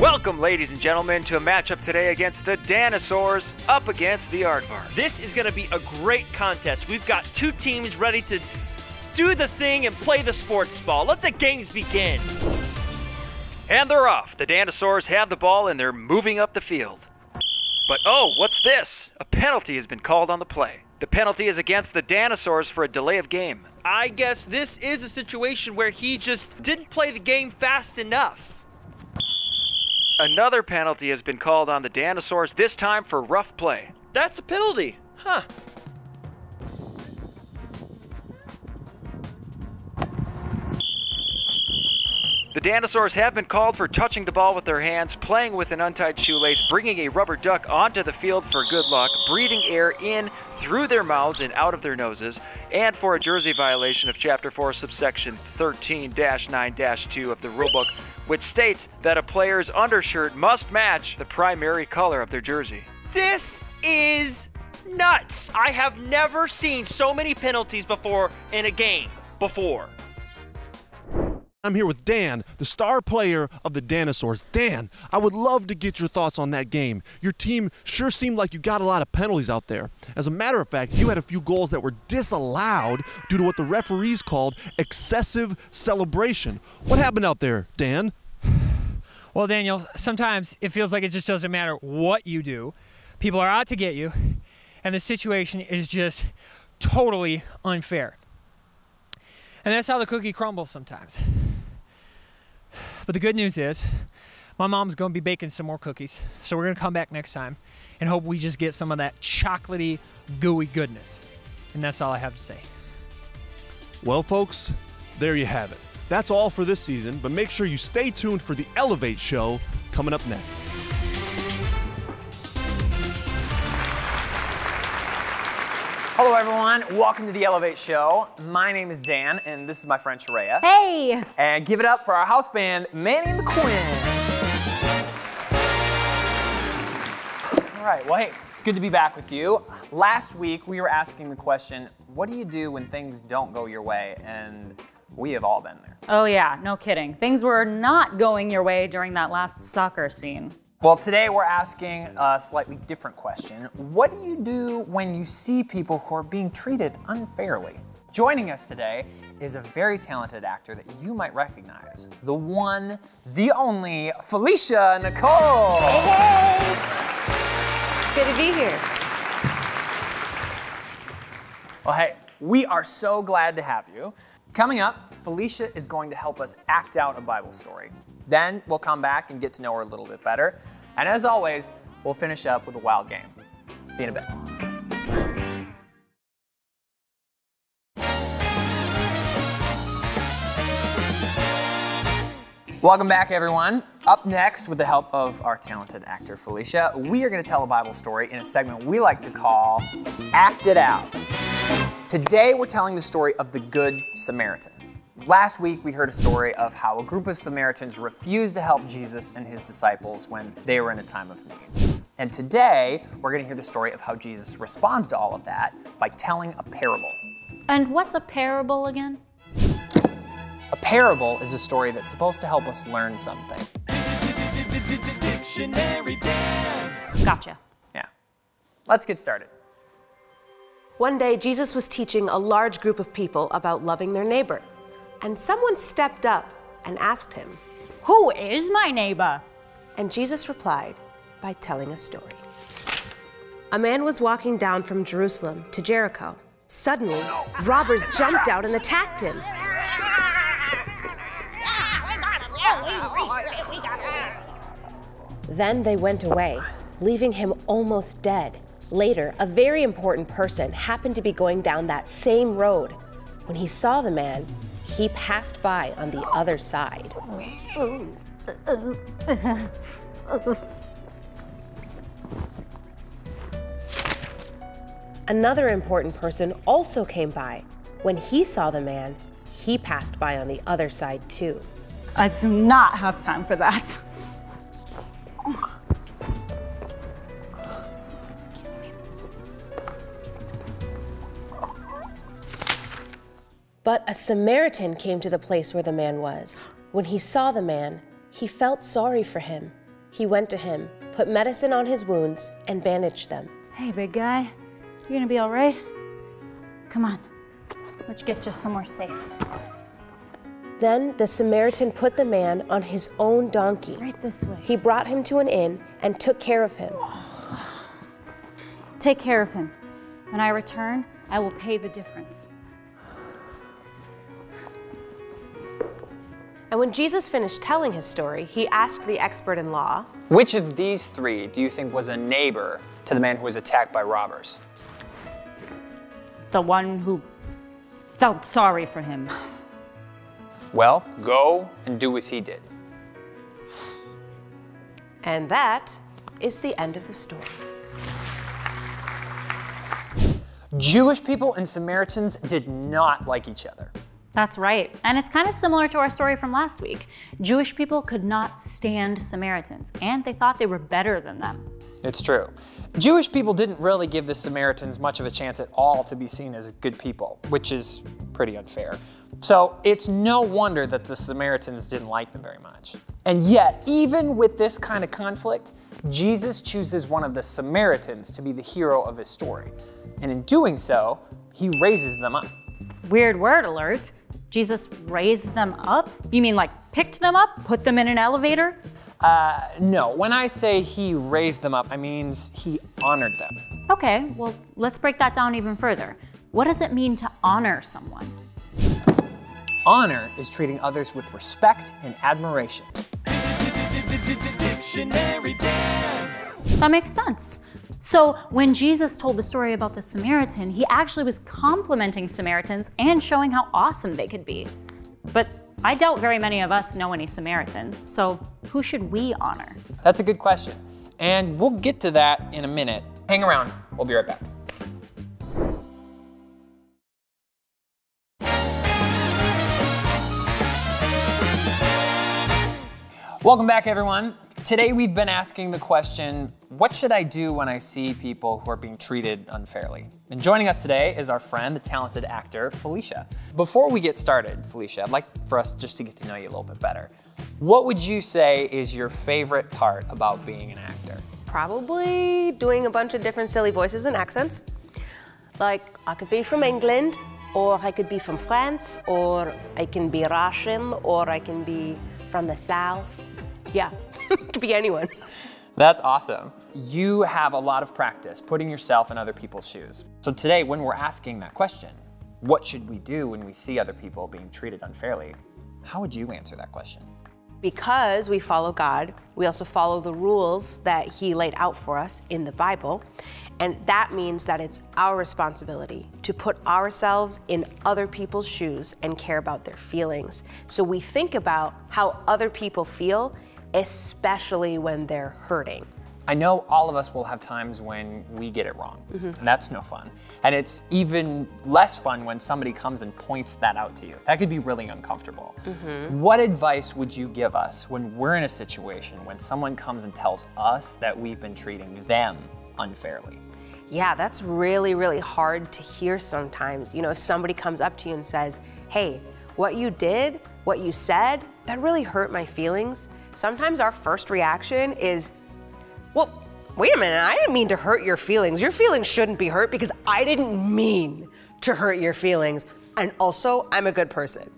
Welcome, ladies and gentlemen, to a matchup today against the Dinosaurs up against the Aardvarks. This is going to be a great contest. We've got two teams ready to do the thing and play the sports ball. Let the games begin. And they're off. The Dinosaurs have the ball and they're moving up the field. But oh, what's this? A penalty has been called on the play. The penalty is against the Dinosaurs for a delay of game. I guess this is a situation where he just didn't play the game fast enough. Another penalty has been called on the Dinosaurs, this time for rough play. That's a penalty, huh? The Dinosaurs have been called for touching the ball with their hands, playing with an untied shoelace, bringing a rubber duck onto the field for good luck, breathing air in through their mouths and out of their noses, and for a jersey violation of Chapter 4, subsection 13-9-2 of the rulebook, which states that a player's undershirt must match the primary color of their jersey. This is nuts. I have never seen so many penalties before in a game before. I'm here with Dan, the star player of the Dinosaurs. Dan, I would love to get your thoughts on that game. Your team sure seemed like you got a lot of penalties out there. As a matter of fact, you had a few goals that were disallowed due to what the referees called excessive celebration. What happened out there, Dan? Well, Daniel, sometimes it feels like it just doesn't matter what you do. People are out to get you, and the situation is just totally unfair. And that's how the cookie crumbles sometimes. But the good news is, my mom's going to be baking some more cookies. So we're going to come back next time and hope we just get some of that chocolatey, gooey goodness. And that's all I have to say. Well, folks, there you have it. That's all for this season, but make sure you stay tuned for the Elevate show coming up next. Hello everyone, welcome to the Elevate Show. My name is Dan, and this is my friend Sharia. Hey! And give it up for our house band, Manny and the Quins. All right, well hey, it's good to be back with you. Last week we were asking the question, what do you do when things don't go your way? And we have all been there. Oh yeah, no kidding. Things were not going your way during that last soccer scene. Well, today we're asking a slightly different question. What do you do when you see people who are being treated unfairly? Joining us today is a very talented actor that you might recognize. The one, the only, Falicia Nicole. Hey! Good to be here. Well, hey, we are so glad to have you. Coming up, Falicia is going to help us act out a Bible story. Then we'll come back and get to know her a little bit better. And as always, we'll finish up with a wild game. See you in a bit. Welcome back, everyone. Up next, with the help of our talented actor, Falicia, we are going to tell a Bible story in a segment we like to call Act It Out. Today, we're telling the story of the Good Samaritan. Last week, we heard a story of how a group of Samaritans refused to help Jesus and his disciples when they were in a time of need. And today, we're going to hear the story of how Jesus responds to all of that by telling a parable. And what's a parable again? A parable is a story that's supposed to help us learn something. Gotcha. Yeah. Let's get started. One day, Jesus was teaching a large group of people about loving their neighbor. And someone stepped up and asked him, Who is my neighbor? And Jesus replied by telling a story. A man was walking down from Jerusalem to Jericho. Suddenly, robbers jumped out and attacked him. Then they went away, leaving him almost dead. Later, a very important person happened to be going down that same road. When he saw the man, he passed by on the other side. Another important person also came by. When he saw the man, he passed by on the other side too. I do not have time for that. But a Samaritan came to the place where the man was. When he saw the man, he felt sorry for him. He went to him, put medicine on his wounds, and bandaged them. Hey, big guy, you gonna be all right? Come on, let's get you somewhere safe. Then the Samaritan put the man on his own donkey. Right this way. He brought him to an inn and took care of him. Take care of him. When I return, I will pay the difference. And when Jesus finished telling his story, he asked the expert in law, Which of these three do you think was a neighbor to the man who was attacked by robbers? The one who felt sorry for him. Well, go and do as he did. and that is the end of the story. Jewish people and Samaritans did not like each other. That's right. And it's kind of similar to our story from last week. Jewish people could not stand Samaritans, and they thought they were better than them. It's true. Jewish people didn't really give the Samaritans much of a chance at all to be seen as good people, which is pretty unfair. So it's no wonder that the Samaritans didn't like them very much. And yet, even with this kind of conflict, Jesus chooses one of the Samaritans to be the hero of his story. And in doing so, he raises them up. Weird word alert. Jesus raised them up? You mean like picked them up, put them in an elevator? No, when I say he raised them up, I mean he honored them. Okay, well, let's break that down even further. What does it mean to honor someone? Honor is treating others with respect and admiration. That makes sense. So when Jesus told the story about the Samaritan, he actually was complimenting Samaritans and showing how awesome they could be. But I doubt very many of us know any Samaritans, so who should we honor? That's a good question, and we'll get to that in a minute. Hang around, we'll be right back. Welcome back, everyone. Today we've been asking the question, what should I do when I see people who are being treated unfairly? And joining us today is our friend, the talented actor, Falicia. Before we get started, Falicia, I'd like for us just to get to know you a little bit better. What would you say is your favorite part about being an actor? Probably doing a bunch of different silly voices and accents. Like, I could be from England, or I could be from France, or I can be Russian, or I can be from the South. Yeah, it could be anyone. That's awesome. You have a lot of practice putting yourself in other people's shoes. So today, when we're asking that question, what should we do when we see other people being treated unfairly? How would you answer that question? Because we follow God, we also follow the rules that He laid out for us in the Bible. And that means that it's our responsibility to put ourselves in other people's shoes and care about their feelings. So we think about how other people feel, especially when they're hurting. I know all of us will have times when we get it wrong, and that's no fun. And it's even less fun when somebody comes and points that out to you. That could be really uncomfortable. What advice would you give us when we're in a situation when someone comes and tells us that we've been treating them unfairly? Yeah, that's really, really hard to hear sometimes. You know, if somebody comes up to you and says, hey, what you did, what you said, that really hurt my feelings. Sometimes our first reaction is, well, wait a minute, I didn't mean to hurt your feelings. Your feelings shouldn't be hurt because I didn't mean to hurt your feelings. And also, I'm a good person.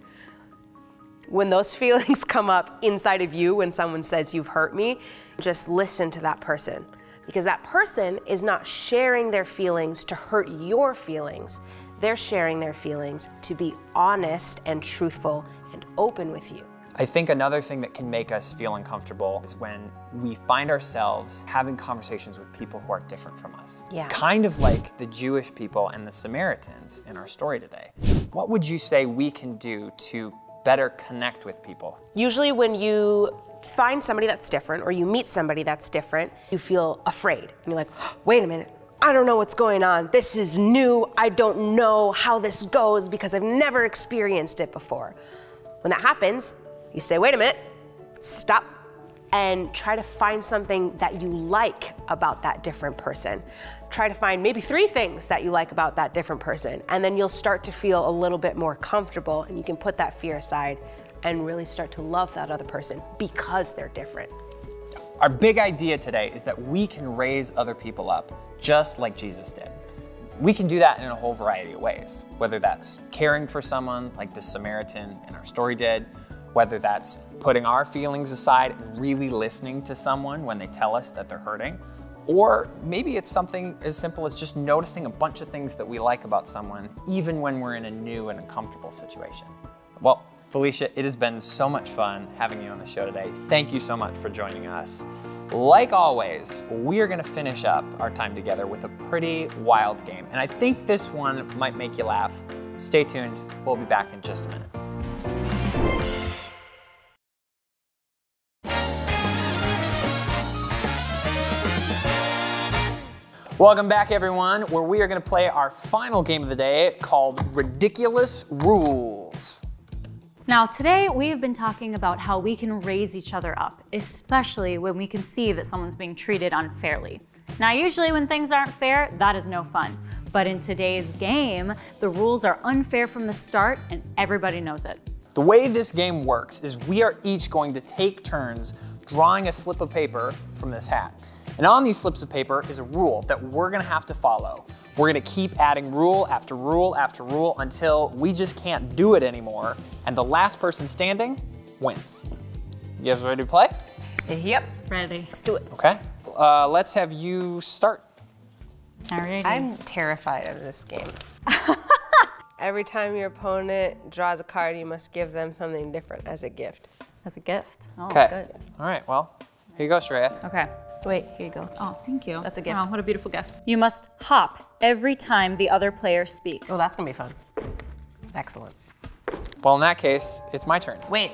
When those feelings come up inside of you when someone says you've hurt me, just listen to that person. Because that person is not sharing their feelings to hurt your feelings. They're sharing their feelings to be honest and truthful and open with you. I think another thing that can make us feel uncomfortable is when we find ourselves having conversations with people who are different from us. Yeah. Kind of like the Jewish people and the Samaritans in our story today. What would you say we can do to better connect with people? Usually when you find somebody that's different or you meet somebody that's different, you feel afraid. And you're like, wait a minute, I don't know what's going on. This is new. I don't know how this goes because I've never experienced it before. When that happens, you say, wait a minute, stop, and try to find something that you like about that different person. Try to find maybe 3 things that you like about that different person, and then you'll start to feel a little bit more comfortable, and you can put that fear aside and really start to love that other person because they're different. Our big idea today is that we can raise other people up just like Jesus did. We can do that in a whole variety of ways, whether that's caring for someone like the Samaritan in our story did, whether that's putting our feelings aside and really listening to someone when they tell us that they're hurting, or maybe it's something as simple as just noticing a bunch of things that we like about someone, even when we're in a new and uncomfortable situation. Well, Falicia, it has been so much fun having you on the show today. Thank you so much for joining us. Like always, we are gonna finish up our time together with a pretty wild game. And I think this one might make you laugh. Stay tuned, we'll be back in just a minute. Welcome back, everyone, where we are gonna play our final game of the day called Ridiculous Rules. Now today we've been talking about how we can raise each other up, especially when we can see that someone's being treated unfairly. Now usually when things aren't fair, that is no fun. But in today's game, the rules are unfair from the start and everybody knows it. The way this game works is we are each going to take turns drawing a slip of paper from this hat. And on these slips of paper is a rule that we're gonna have to follow. We're gonna keep adding rule after rule after rule until we just can't do it anymore, and the last person standing wins. You guys ready to play? Yep. Ready? Let's do it. Okay. Let's have you start. Alrighty. I'm terrified of this game. Every time your opponent draws a card, you must give them something different as a gift. As a gift. Oh, Okay. good. All right, well, here you go, Shreya. Okay. Wait, here you go. Oh, thank you. That's a gift. Oh, what a beautiful gift. You must hop every time the other player speaks. Oh, that's gonna be fun. Excellent. Well, in that case, it's my turn. Wait.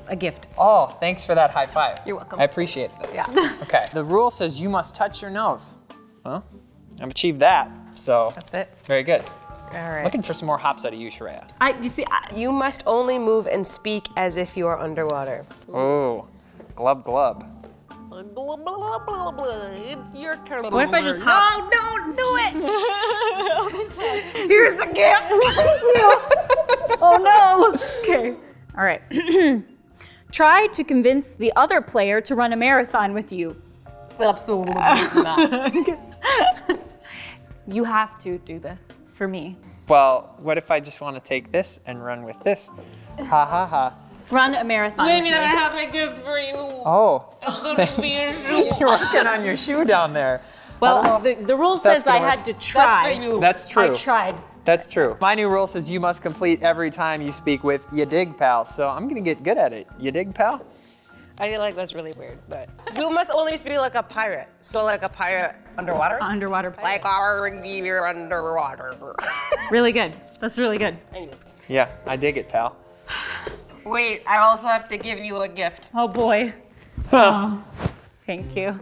A gift. Oh, thanks for that high five. You're welcome. I appreciate that. Yeah. Okay, the rule says you must touch your nose. Well, I've achieved that, so. That's it. Very good. All right. Looking for some more hops out of you, Shreya. You must only move and speak as if you are underwater. Oh, glub glub. It's your turn. What if I just hop? No, don't do it. Here's a gift. Oh no! Okay. All right. Try to convince the other player to run a marathon with you. Absolutely not. You have to do this for me. Well, what if I just want to take this and run with this? Ha ha ha. Run a marathon. Wait a with minute, me. I have a gift for you. Oh, It's gonna be a shoe. you're working on your shoe down there. Well, the rule That's says I gonna had work. to try. That's for you. That's true. I tried. That's true. My new rule says you must complete every time you speak with "ya dig, pal." So I'm gonna get good at it. Ya dig, pal? I feel like that's really weird, but you must only speak like a pirate. So like a pirate underwater? Underwater pirate. Like our you're underwater. Really good. That's really good. Yeah, I dig it, pal. Wait, I also have to give you a gift. Oh boy. Oh, thank you.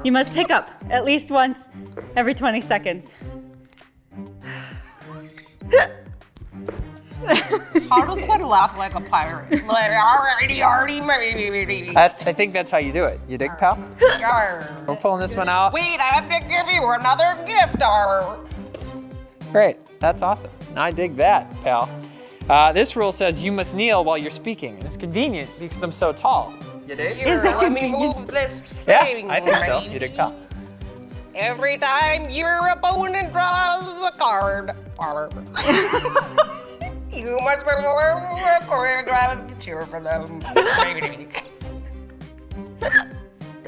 You must hiccup at least once every 20 seconds. How does one laugh like a pirate? Like, already. I think that's how you do it. You dig, pal? We're pulling this one out. Wait, I have to give you another gift. Great, that's awesome. I dig that, pal. This rule says you must kneel while you're speaking, and it's convenient because I'm so tall. You dig? Let me move this Yeah, thing. I think so. right? You dig, pal? Every time your opponent draws a card, you must perform a choreographed cheer for them.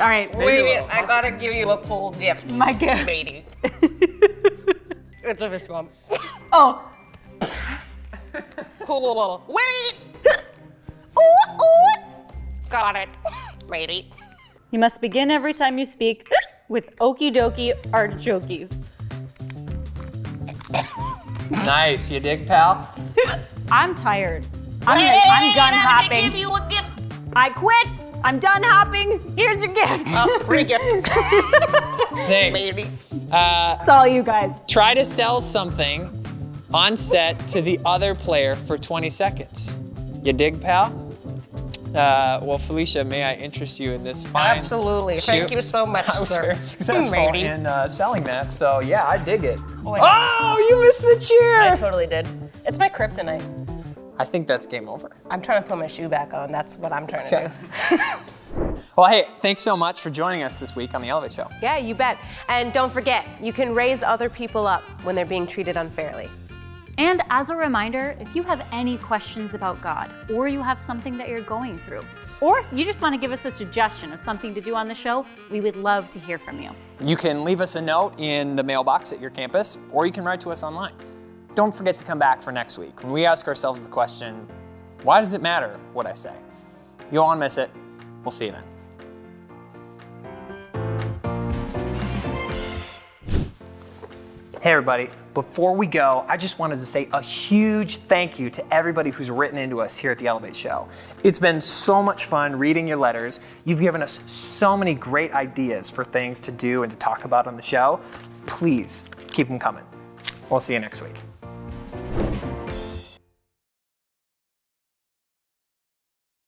All right. Wait, I gotta give you a cool gift. My gift. Lady. It's a fist bump. Oh. Cool. Wait! Ooh. Got it. Lady. You must begin every time you speak with okie dokie artichokes. Nice. You dig, pal? I'm tired. I'm done I have to hopping. give you a gift. I quit. I'm done hopping. Here's your gift. Free gift. Thanks. Lady. That's all you guys. Try to sell something on set to the other player for 20 seconds. You dig, pal? Well, Falicia, may I interest you in this fine Absolutely. shoe? Thank you so much, I was sir. very successful Lady. in selling that, so yeah, I dig it. Wait. Oh, you missed the chair! I totally did. It's my kryptonite. I think that's game over. I'm trying to put my shoe back on. That's what I'm trying to Okay. do. Well, hey, thanks so much for joining us this week on The Elevate Show. Yeah, you bet. And don't forget, you can raise other people up when they're being treated unfairly. And as a reminder, if you have any questions about God, or you have something that you're going through, or you just want to give us a suggestion of something to do on the show, we would love to hear from you. You can leave us a note in the mailbox at your campus, or you can write to us online. Don't forget to come back for next week when we ask ourselves the question, why does it matter what I say? You won't miss it. We'll see you then. Hey everybody, before we go, I just wanted to say a huge thank you to everybody who's written into us here at the Elevate Show. It's been so much fun reading your letters. You've given us so many great ideas for things to do and to talk about on the show. Please keep them coming. We'll see you next week.